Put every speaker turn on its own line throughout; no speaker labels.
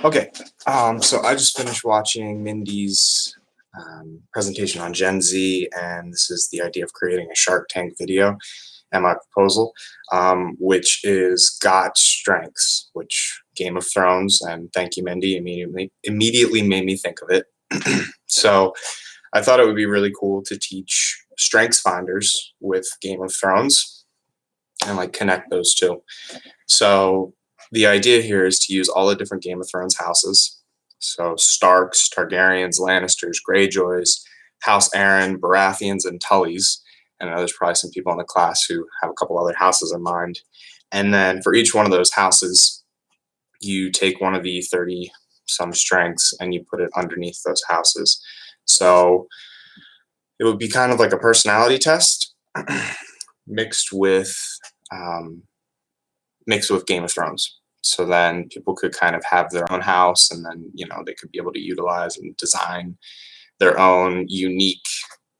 Okay, so I just finished watching Mindy's presentation on Gen Z, and this is the idea of creating a Shark Tank video and my proposal, which is Got Strengths, which Game of Thrones, and thank you, Mindy, immediately made me think of it. So I thought it would be really cool to teach Strengths Finders with Game of Thrones and like connect those two. So the idea here is to use all the different Game of Thrones houses. So Starks, Targaryens, Lannisters, Greyjoys, House Aaron, Baratheons, and Tullys. And I know there's probably some people in the class who have a couple other houses in mind. And then for each one of those houses, you take one of the 30 some strengths and you put it underneath those houses. So it would be kind of like a personality test mixed with Game of Thrones. So then people could kind of have their own house, and then they could be able to utilize and design their own unique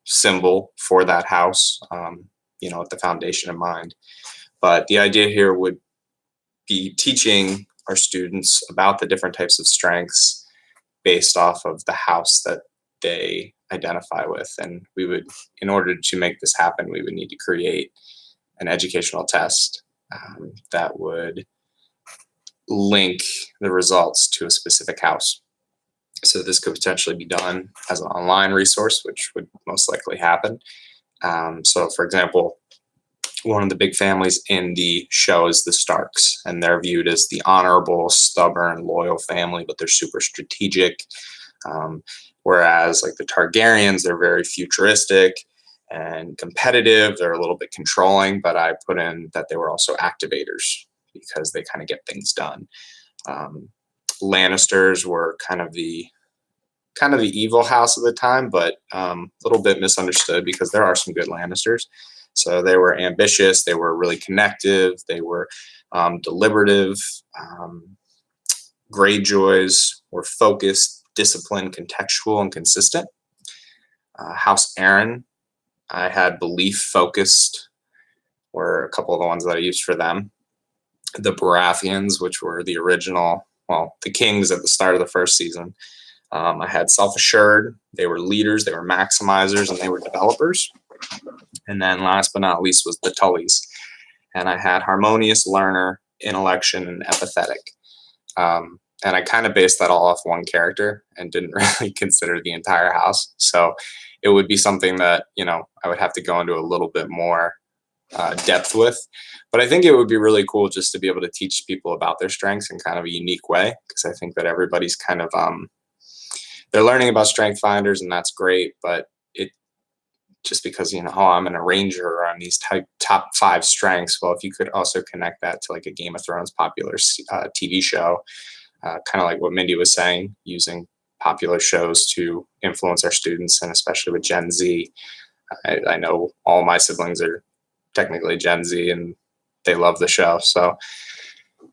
symbol for that house, with the foundation in mind. But the idea here would be teaching our students about the different types of strengths based off of the house that they identify with. And we would, in order to make this happen, we would need to create an educational test that would link the results to a specific house. So this could potentially be done as an online resource, which would most likely happen. So for example, one of the big families in the show is the Starks, and they're viewed as the honorable, stubborn, loyal family, but they're super strategic. Whereas like the Targaryens, they're very futuristic and competitive. They're a little bit controlling, but I put in that they were also activators because they kind of get things done. Lannisters were kind of the evil house of the time, but a little bit misunderstood because there are some good Lannisters. So they were ambitious, they were really connective, they were deliberative. Greyjoys were focused, disciplined, contextual, and consistent. House Aaron, I had belief focused, were a couple of the ones that I used for them. The Baratheons, which were the original, the kings at the start of the first season. I had self-assured, they were leaders, they were maximizers, and they were developers. And then last but not least was the Tullys. And I had harmonious, learner, intellectual, and empathetic. And I kind of based that all off one character and didn't really consider the entire house. So it would be something that, I would have to go into a little bit more depth with. But I think it would be really cool just to be able to teach people about their strengths in kind of a unique way, because I think that everybody's kind of, they're learning about strength finders, and that's great, but just because, I'm an arranger or I'm these top 5 strengths. Well, if you could also connect that to like a Game of Thrones popular TV show, kind of like what Mindy was saying, using popular shows to influence our students, and especially with Gen Z. I know all my siblings are technically Gen Z and they love the show. So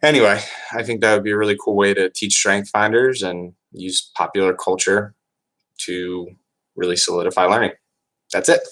anyway, I think that would be a really cool way to teach strength finders and use popular culture to really solidify learning. That's it.